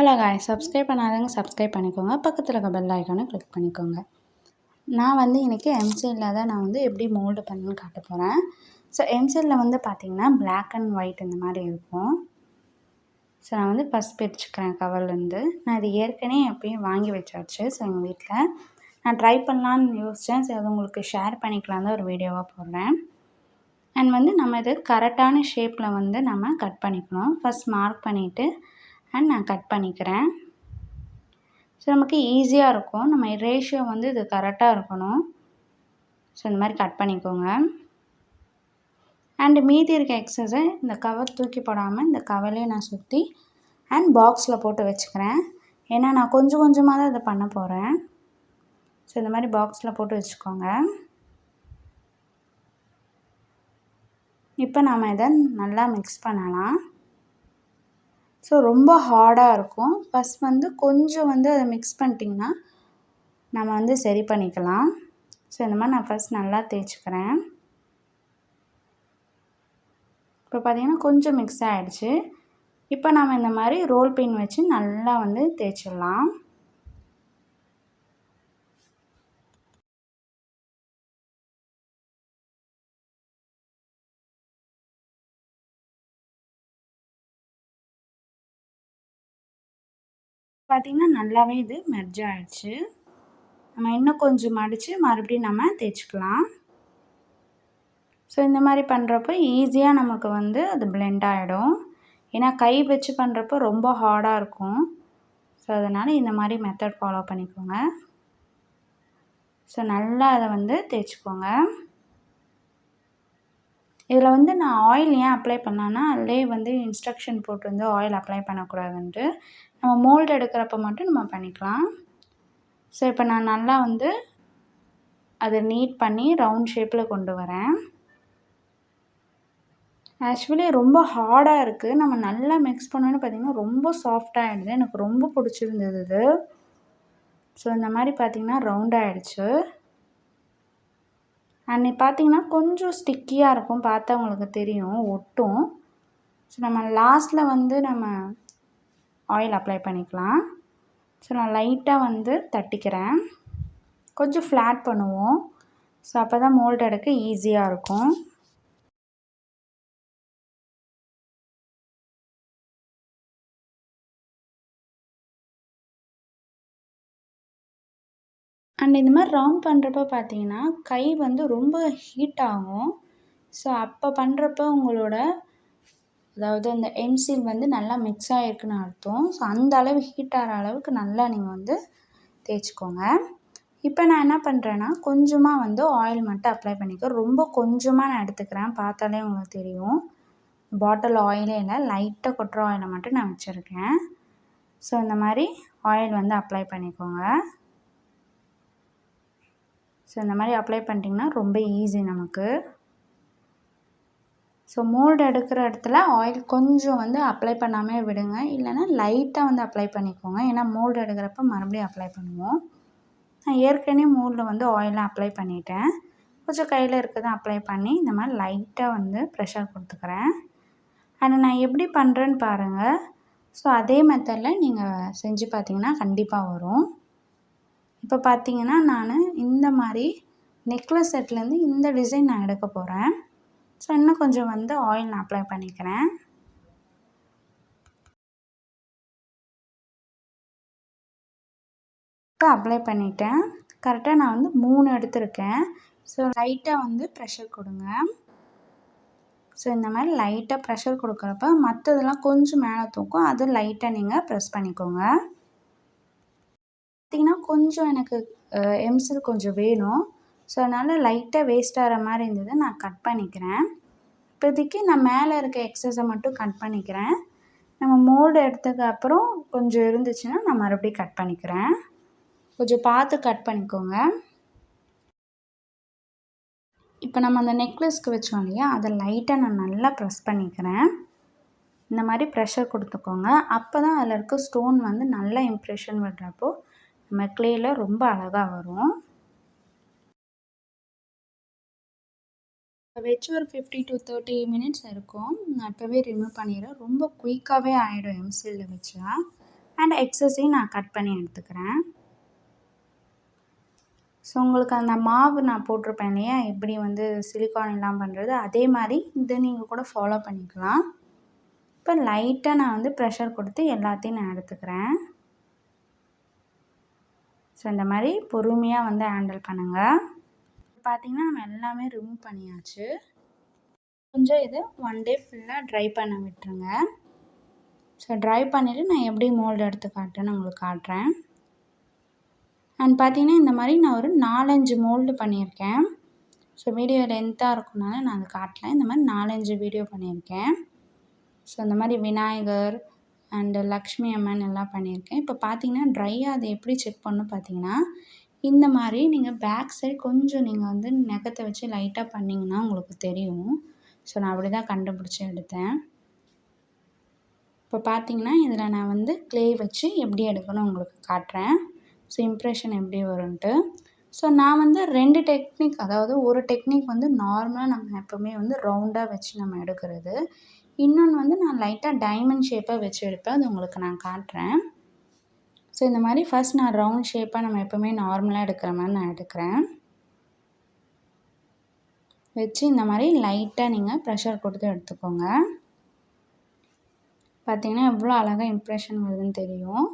Hello guys, subscribe பண்ணாதவங்க subscribe பண்ணிக்கோங்க. பக்கத்தில் இருக்க பெல் ஐக்கானை கிளிக் பண்ணிக்கோங்க. நான் வந்து இன்றைக்கி எம்சிலில் தான் நான் வந்து எப்படி மோல்டு பண்ணணும்னு காட்ட போகிறேன். ஸோ எம்சிலில் வந்து பார்த்திங்கன்னா பிளாக் அண்ட் ஒயிட் இந்த மாதிரி இருக்கும். ஸோ நான் வந்து ஃபஸ்ட் பிரிச்சுக்கிறேன் கவர்லேருந்து. நான் இது ஏற்கனவே எப்பயும் வாங்கி வச்சாச்சு. ஸோ எங்கள் வீட்டில் நான் ட்ரை பண்ணலான்னு யோசித்தேன். ஸோ அது உங்களுக்கு ஷேர் பண்ணிக்கலாம் தான் ஒரு வீடியோவாக போடுறேன். அண்ட் வந்து நம்ம இது கரெக்டான ஷேப்பில் வந்து நம்ம கட் பண்ணிக்கணும். ஃபஸ்ட் மார்க் பண்ணிவிட்டு அண்ட் நான் கட் பண்ணிக்கிறேன். ஸோ நமக்கு ஈஸியாக இருக்கும். நம்ம ரேஷியோ வந்து இது கரெக்டாக இருக்கணும். ஸோ இந்த மாதிரி கட் பண்ணிக்கோங்க. அண்டு மீதி இருக்க எக்ஸஸை இந்த கவர் தூக்கி போடாமல் இந்த கவர்லேயே நான் சுற்றி அண்ட் பாக்ஸில் போட்டு வச்சுக்கிறேன். ஏன்னா நான் கொஞ்சம் கொஞ்சமாக தான் இதை பண்ண போகிறேன். ஸோ இந்த மாதிரி பாக்ஸில் போட்டு வச்சுக்கோங்க. இப்போ நாம் இதை நல்லா மிக்ஸ் பண்ணலாம். ஸோ ரொம்ப ஹார்டாக இருக்கும். ஃபஸ்ட் வந்து கொஞ்சம் வந்து அதை மிக்ஸ் பண்ணிட்டிங்கன்னா நம்ம வந்து சரி பண்ணிக்கலாம். ஸோ இந்த மாதிரி நான் ஃபஸ்ட் நல்லா தேய்ச்சிக்கிறேன். இப்போ பார்த்திங்கன்னா கொஞ்சம் மிக்ஸ் ஆகிடுச்சு. இப்போ நம்ம இந்த மாதிரி ரோல் பின் வச்சு நல்லா வந்து தேய்ச்சிடலாம். பார்த்திங்கன்னா நல்லாவே இது மெர்ஜ் ஆகிடுச்சு. நம்ம இன்னும் கொஞ்சம் மடித்து மறுபடியும் நம்ம தேய்ச்சிக்கலாம். ஸோ இந்த மாதிரி பண்ணுறப்போ ஈஸியாக நமக்கு வந்து அது பிளெண்ட் ஆகிடும். ஏன்னா கை வச்சு பண்ணுறப்போ ரொம்ப ஹார்டாக இருக்கும். ஸோ அதனால் இந்த மாதிரி மெத்தட் ஃபாலோ பண்ணிக்கோங்க. ஸோ நல்லா அதை வந்து தேய்ச்சிக்கோங்க. இதில் வந்து நான் ஆயில் ஏன் அப்ளை பண்ணேன்னா அதிலே வந்து இன்ஸ்ட்ரக்ஷன் போட்டு வந்து ஆயில் அப்ளை பண்ணக்கூடாதுன்ட்டு. நம்ம மோல்டு எடுக்கிறப்ப மட்டும் நம்ம பண்ணிக்கலாம். ஸோ இப்போ நான் நல்லா வந்து அதை நீட் பண்ணி ரவுண்ட் ஷேப்பில் கொண்டு வரேன். ஆக்சுவலி ரொம்ப ஹார்டாக இருக்குது. நம்ம நல்லா மிக்ஸ் பண்ணோன்னு பார்த்திங்கன்னா ரொம்ப சாஃப்டாகிடுது. எனக்கு ரொம்ப பிடிச்சிருந்தது இது. ஸோ இந்த மாதிரி பார்த்திங்கன்னா ரவுண்ட் ஆகிடுச்சு. அண்ட் பார்த்திங்கன்னா கொஞ்சம் ஸ்டிக்கியாக இருக்கும். பார்த்தா உங்களுக்கு தெரியும், ஒட்டும். ஸோ நம்ம லாஸ்ட்டில் வந்து நம்ம ஆயில் அப்ளை பண்ணிக்கலாம். ஸோ நான் லைட்டாக வந்து தட்டிக்கிறேன். கொஞ்சம் ஃப்ளாட் பண்ணுவோம். ஸோ அப்போ தான் மோல்டு எடுக்க ஈஸியாக இருக்கும். அண்ட் இந்த மாதிரி ரவுண்ட் பண்ணுறப்ப பார்த்தீங்கன்னா கை வந்து ரொம்ப ஹீட் ஆகும். ஸோ அப்போ பண்ணுறப்ப உங்களோட அதாவது அந்த எம்சில் வந்து நல்லா மிக்ஸ் ஆகிருக்குன்னு அர்த்தம். ஸோ அந்த அளவு ஹீட் ஆகிற அளவுக்கு நல்லா நீங்கள் வந்து தேய்ச்சிக்கோங்க. இப்போ நான் என்ன பண்ணுறேன்னா கொஞ்சமாக வந்து ஆயில் மட்டும் அப்ளை பண்ணிக்கிறேன். ரொம்ப கொஞ்சமாக நான் எடுத்துக்கிறேன். பார்த்தாலே உங்களுக்கு தெரியும். பாட்டில் ஆயிலே இல்லை, லைட்டாக கொட்டுற ஆயிலை மட்டும் நான் வச்சுருக்கேன். ஸோ இந்த மாதிரி ஆயில் வந்து அப்ளை பண்ணிக்கோங்க. ஸோ இந்த மாதிரி அப்ளை பண்ணிட்டிங்கன்னா ரொம்ப ஈஸி நமக்கு. ஸோ மோல்டு எடுக்கிற இடத்துல ஆயில் கொஞ்சம் வந்து அப்ளை பண்ணாமல் விடுங்க. இல்லைன்னா லைட்டாக வந்து அப்ளை பண்ணிக்கோங்க. ஏன்னா மோல்டு எடுக்கிறப்ப மறுபடியும் அப்ளை பண்ணுவோம். நான் ஏற்கனவே மோல்டில் வந்து ஆயிலாம் அப்ளை பண்ணிட்டேன். கொஞ்சம் கையில் இருக்கிறத அப்ளை பண்ணி இந்த மாதிரி லைட்டாக வந்து ப்ரெஷர் கொடுத்துக்கிறேன். அதை நான் எப்படி பண்ணுறேன்னு பாருங்கள். ஸோ அதே மெத்தடில் நீங்கள் செஞ்சு பார்த்தீங்கன்னா கண்டிப்பாக வரும். இப்போ பார்த்தீங்கன்னா நான் இந்த மாதிரி நெக்லஸ் செட்லேருந்து இந்த டிசைன் நான் எடுக்க போகிறேன். ஸோ இன்னும் கொஞ்சம் வந்து ஆயில் நான் அப்ளை பண்ணிக்கிறேன். இப்போ அப்ளை பண்ணிட்டேன். கரெக்டாக நான் வந்து 3 எடுத்திருக்கேன். ஸோ லைட்டாக வந்து ப்ரெஷர் கொடுங்க. ஸோ இந்த மாதிரி லைட்டாக ப்ரெஷர் கொடுக்குறப்ப மற்றதெல்லாம் கொஞ்சம் மேலே தூக்கும். அது லைட்டாக நீங்கள் ப்ரெஸ் பண்ணிக்கோங்க. பார்த்திங்கன்னா கொஞ்சம் எனக்கு எம்சில் கொஞ்சம் வேணும். ஸோ அதனால் லைட்டாக வேஸ்ட் ஆகிற மாதிரி இருந்தது. நான் கட் பண்ணிக்கிறேன். இப்போதைக்கு நான் மேலே இருக்க எக்ஸஸை மட்டும் கட் பண்ணிக்கிறேன். நம்ம மோல்டு எடுத்ததுக்கு அப்புறம் கொஞ்சம் இருந்துச்சுன்னா நான் மறுபடியும் கட் பண்ணிக்கிறேன். கொஞ்சம் பார்த்து கட் பண்ணிக்கோங்க. இப்போ நம்ம அந்த நெக்லஸ்க்கு வச்சோம் இல்லையா, அதை லைட்டாக நான் நல்லா ப்ரெஸ் பண்ணிக்கிறேன். இந்த மாதிரி ப்ரெஷர் கொடுத்துக்கோங்க. அப்போ தான் அதில் இருக்க ஸ்டோன் வந்து நல்லா இம்ப்ரெஷன் விடுறப்போ நம்ம க்ளேயில் ரொம்ப அழகாக வரும். வச்சு ஒரு 50 to 30 மினிட்ஸ் இருக்கும். நான் இப்போவே ரிமூவ் பண்ணிடுறேன். ரொம்ப குயிக்காகவே ஆகிடும் எம்சிலில் வச்சா. அண்ட் எக்ஸஸையும் நான் கட் பண்ணி எடுத்துக்கிறேன். ஸோ உங்களுக்கு அந்த மாவு நான் போட்டிருப்பேன் இல்லையா, எப்படி வந்து சிலிக்கான் எல்லாம் பண்ணுறது, அதே மாதிரி இதை நீங்கள் கூட ஃபாலோ பண்ணிக்கலாம். இப்போ லைட்டாக நான் வந்து ப்ரெஷர் கொடுத்து எல்லாத்தையும் நான் எடுத்துக்கிறேன். ஸோ இந்த மாதிரி பொறுமையாக வந்து ஹேண்டில் பண்ணுங்கள். பார்த்திங்கன்னா நம்ம எல்லாமே ரிமூவ் பண்ணியாச்சு. கொஞ்சம் இது 1 டே ஃபுல்லாக ட்ரை பண்ண விட்டுருங்க. ஸோ ட்ரை பண்ணிவிட்டு நான் எப்படி மோல்டு எடுத்து காட்டுறேன்னு உங்களுக்கு காட்டுறேன். அண்ட் பார்த்திங்கன்னா இந்த மாதிரி நான் ஒரு 4-5 மோல்டு பண்ணியிருக்கேன். ஸோ வீடியோ லென்த்தாக இருக்கும்னால நான் அதை காட்டல. இந்த மாதிரி 4-5 வீடியோ பண்ணியிருக்கேன். ஸோ இந்த மாதிரி விநாயகர் அண்டு லக்ஷ்மி அம்மன் எல்லாம் பண்ணியிருக்கேன். இப்போ பார்த்திங்கன்னா ட்ரையாக அதை எப்படி செக் பண்ணணும் பார்த்திங்கன்னா, இந்த மாதிரி நீங்கள் பேக் சைடு கொஞ்சம் நீங்கள் வந்து நகத்தை வச்சு லைட்டாக பண்ணிங்கன்னா உங்களுக்கு தெரியும். ஸோ நான் அப்படி தான் கண்டுபிடிச்சி எடுத்தேன். இப்போ பார்த்திங்கன்னா இதில் நான் வந்து க்ளே வச்சு எப்படி எடுக்கணும் உங்களுக்கு காட்டுறேன். ஸோ இம்ப்ரெஷன் எப்படி வரும்ன்ட்டு. ஸோ நான் வந்து 2 டெக்னிக், அதாவது ஒரு டெக்னிக் வந்து நார்மலாக நம்ம எப்போவுமே வந்து ரவுண்டாக வச்சு நம்ம எடுக்கிறது. இன்னொன்று வந்து நான் லைட்டாக டைமண்ட் ஷேப்பாக வச்சு எடுப்பேன். அது உங்களுக்கு நான் காட்டுறேன். ஸோ இந்த மாதிரி ஃபர்ஸ்ட் நான் ரவுண்ட் ஷேப்பாக நம்ம எப்போவுமே நார்மலாக எடுக்கிற மாதிரி நான் எடுக்கிறேன். வச்சு இந்த மாதிரி லைட்டாக நீங்கள் ப்ரெஷர் கொடுத்து எடுத்துக்கோங்க. பார்த்திங்கன்னா எவ்வளோ அழகாக இம்ப்ரெஷன் வருதுன்னு தெரியும்.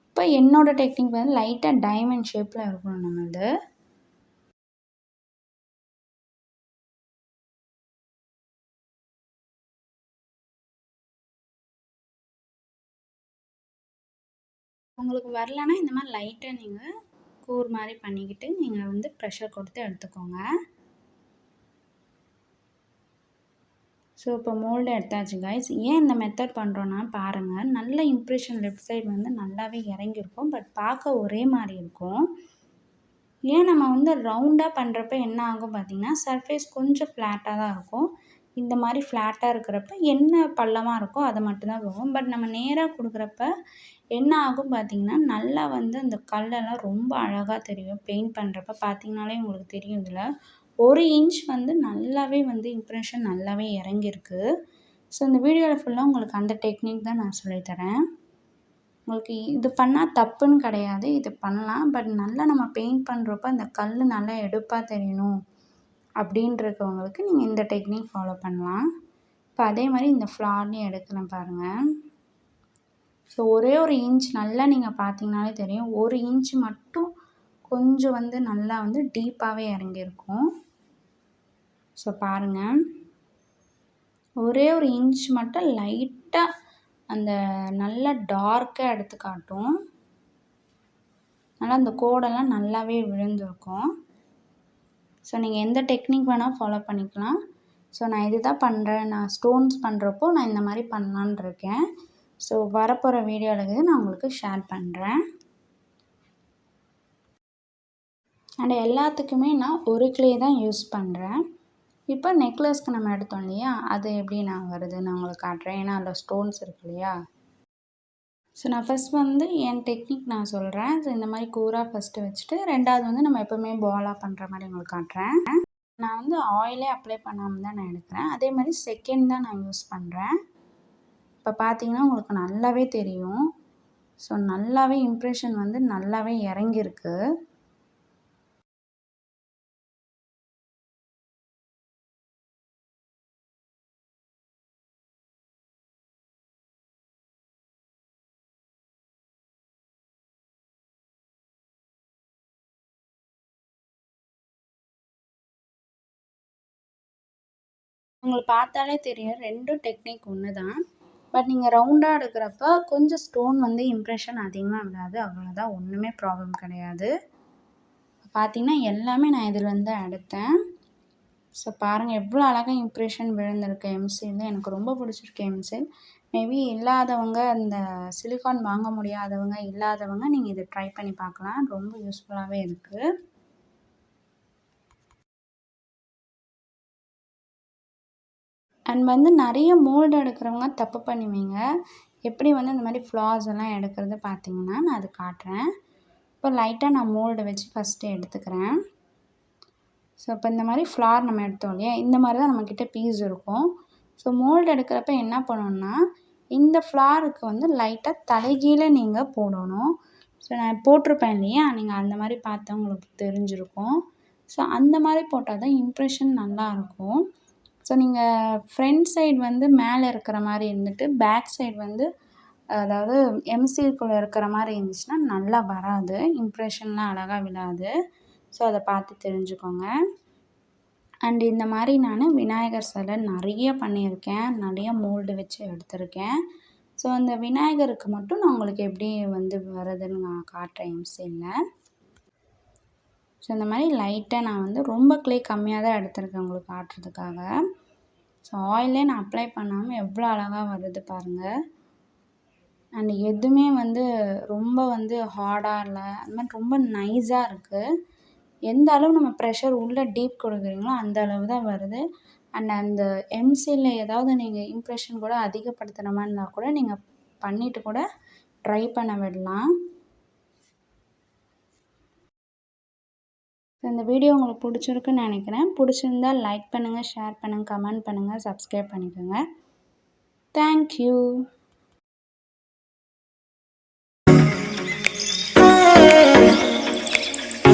இப்போ என்னோடய டெக்னிக் வந்து லைட்டாக டைமண்ட் ஷேப்பில் இருக்கணும் நம்மளது. உங்களுக்கு வரலன்னா இந்த மாதிரி லைட்டாக நீங்கள் கூர் மாதிரி பண்ணிக்கிட்டு நீங்கள் வந்து ப்ரெஷர் கொடுத்து எடுத்துக்கோங்க. ஸோ இப்போ மோல்டு எடுத்தாச்சு கைஸ். ஏன் இந்த மெத்தட் பண்ணுறோன்னா பாருங்கள், நல்ல இம்ப்ரெஷன் லெஃப்ட் சைடு வந்து நல்லாவே இறங்கியிருக்கும். பட் பார்க்க ஒரே மாதிரி இருக்கும். ஏன் நம்ம வந்து ரவுண்டாக பண்ணுறப்ப என்ன ஆகும் பார்த்திங்கன்னா, சர்ஃபேஸ் கொஞ்சம் ஃப்ளாட்டாக தான் இருக்கும். இந்த மாதிரி ஃப்ளாட்டாக இருக்கிறப்ப என்ன பள்ளமாக இருக்கோ அதை மட்டும்தான் போகும். பட் நம்ம நேராக கொடுக்குறப்ப என்ன ஆகும் பார்த்திங்கன்னா, நல்லா வந்து அந்த கல்லெல்லாம் ரொம்ப அழகாக தெரியும். பெயிண்ட் பண்ணுறப்ப பார்த்திங்கனாலே உங்களுக்கு தெரியும். இதில் 1 இன்ச் வந்து நல்லாவே வந்து இம்ப்ரெஷன் நல்லாவே இறங்கியிருக்கு. ஸோ இந்த வீடியோவில் ஃபுல்லாக உங்களுக்கு அந்த டெக்னிக் தான் நான் சொல்லித்தரேன். உங்களுக்கு இது பண்ணால் தப்புன்னு கிடையாது, இது பண்ணலாம். பட் நல்லா நம்ம பெயிண்ட் பண்ணுறப்ப அந்த கல் நல்லா எடுப்பாக தெரியணும் அப்படின்றவங்களுக்கு நீங்கள் இந்த டெக்னிக் ஃபாலோ பண்ணலாம். இப்போ அதே மாதிரி இந்த ஃப்ளார்லையும் எடுக்கிறேன் பாருங்கள். ஸோ ஒரே 1 இன்ச் நல்லா நீங்கள் பார்த்தீங்கனாலே தெரியும். 1 இன்ச் மட்டும் கொஞ்சம் வந்து நல்லா வந்து டீப்பாகவே இறங்கியிருக்கும். ஸோ பாருங்கள், ஒரே 1 இன்ச் மட்டும் லைட்டாக அந்த நல்லா டார்க்காக எடுத்து காட்டும். நல்லா அந்த கோடெல்லாம் நல்லாவே விழுந்திருக்கும். ஸோ நீங்கள் எந்த டெக்னிக் வேணால் ஃபாலோ பண்ணிக்கலாம். ஸோ நான் இது தான் பண்ணுறேன். நான் ஸ்டோன்ஸ் பண்ணுறப்போ நான் இந்த மாதிரி பண்ணலான்னு இருக்கேன். ஸோ வரப்போகிற வீடியோவில் நான் உங்களுக்கு ஷேர் பண்ணுறேன். அண்ட் எல்லாத்துக்குமே நான் ஒரு க்ளே தான் யூஸ் பண்ணுறேன். இப்போ நெக்லஸ்க்கு நம்ம எடுத்தோம் இல்லையா, அது எப்படி நான் வருதுன்னு நான் உங்களுக்கு காட்டுறேன். ஏன்னா அதில் ஸ்டோன்ஸ் இருக்கு இல்லையா. ஸோ நான் ஃபஸ்ட் வந்து என் டெக்னிக் நான் சொல்கிறேன். ஸோ இந்த மாதிரி கூராக ஃபஸ்ட்டு வச்சுட்டு, ரெண்டாவது வந்து நம்ம எப்போவுமே பாலாக பண்ணுற மாதிரி உங்களுக்கு காட்டுறேன். நான் வந்து ஆயிலே அப்ளை பண்ணாமல் தான் நான் எடுக்கிறேன். அதே மாதிரி செகண்ட் தான் நான் யூஸ் பண்ணுறேன். இப்போ பார்த்தீங்கன்னா உங்களுக்கு நல்லாவே தெரியும். ஸோ நல்லாவே இம்ப்ரெஷன் வந்து நல்லாவே இறங்கியிருக்கு. உங்களுக்கு பார்த்தாலே தெரியும் 2 டெக்னிக் ஒன்று தான். பட் நீங்கள் ரவுண்டாக எடுக்கிறப்ப கொஞ்சம் ஸ்டோன் வந்து இம்ப்ரெஷன் அதிகமாக விடாது. அவ்வளோதான், ஒன்றுமே ப்ராப்ளம் கிடையாது. பார்த்தீங்கன்னா எல்லாமே நான் இதில் வந்து எடுத்தேன். ஸோ பாருங்கள் எவ்வளோ அழகாக இம்ப்ரெஷன் விழுந்திருக்கு. எம்சியில் எனக்கு ரொம்ப பிடிச்சிருக்கு. எம்சில் மேபி இல்லாதவங்க, இந்த சிலிக்கான் வாங்க முடியாதவங்க இல்லாதவங்க நீங்கள் இதை ட்ரை பண்ணி பார்க்கலாம். ரொம்ப யூஸ்ஃபுல்லாகவே இருக்குது. அண்ட் வந்து நிறைய மோல்டு எடுக்கிறவங்க தப்பு பண்ணுவீங்க. எப்படி வந்து இந்த மாதிரி ஃப்ளார்ஸ் எல்லாம் எடுக்கிறது பார்த்தீங்கன்னா, நான் அது காட்டுறேன். இப்போ லைட்டாக நான் மோல்டு வச்சு ஃபஸ்ட்டு எடுத்துக்கிறேன். ஸோ இப்போ இந்த மாதிரி ஃப்ளார் நம்ம எடுத்தோம் இல்லையா, இந்த மாதிரி தான் நம்மக்கிட்ட பீஸ் இருக்கும். ஸோ மோல்டு எடுக்கிறப்ப என்ன பண்ணணும்னா, இந்த ஃப்ளாருக்கு வந்து லைட்டாக தலைகீழ நீங்கள் போடணும். ஸோ நான் போட்டிருப்பேன் இல்லையா, நீங்கள் அந்த மாதிரி பார்த்தா உங்களுக்கு தெரிஞ்சிருக்கும். ஸோ அந்த மாதிரி போட்டால் தான் இம்ப்ரெஷன் நல்லாயிருக்கும். ஸோ நீங்கள் ஃப்ரண்ட் சைடு வந்து மேலே இருக்கிற மாதிரி இருந்துட்டு பேக் சைடு வந்து அதாவது எம்சிக்குள்ளே இருக்கிற மாதிரி இருந்துச்சுன்னா நல்லா வராது, இம்ப்ரெஷன்லாம் அழகாக விழாது. ஸோ அதை பார்த்து தெரிஞ்சுக்கோங்க. அண்ட் இந்த மாதிரி நான் விநாயகர் சிலை நிறைய பண்ணியிருக்கேன், நிறைய மோல்டு வச்சு எடுத்திருக்கேன். ஸோ அந்த விநாயகருக்கு மட்டும் நான் உங்களுக்கு எப்படி வந்து வருதுன்னு நான் காட்டுறேன் எம்சியில். ஸோ இந்த மாதிரி லைட்டாக நான் வந்து ரொம்ப க்ளே கம்மியாக தான் எடுத்திருக்கேன் உங்களுக்கு காட்டுறதுக்காக. ஸோ ஆயிலே நான் அப்ளை பண்ணாமல் எவ்வளோ அழகாக வருது பாருங்கள். அண்ட் எதுவுமே வந்து ரொம்ப வந்து ஹார்டாக இல்லை, அது மாதிரி ரொம்ப நைஸாக இருக்குது. எந்த அளவு நம்ம ப்ரெஷர் உள்ளே டீப் கொடுக்குறீங்களோ அந்த அளவு தான் வருது. அண்ட் அந்த எம்சியில் ஏதாவது நீங்கள் இம்ப்ரெஷன் கூட அதிகப்படுத்துகிற மாதிரி இருந்தால் கூட நீங்கள் பண்ணிவிட்டு கூட ட்ரை பண்ண விடலாம். இந்த வீடியோ உங்களுக்கு பிடிச்சிருக்குன்னு நினைக்கிறேன். பிடிச்சிருந்தா லைக் பண்ணுங்கள், ஷேர் பண்ணுங்கள், கமெண்ட் பண்ணுங்கள், சப்ஸ்கிரைப் பண்ணிக்கோங்க. தேங்க்யூ.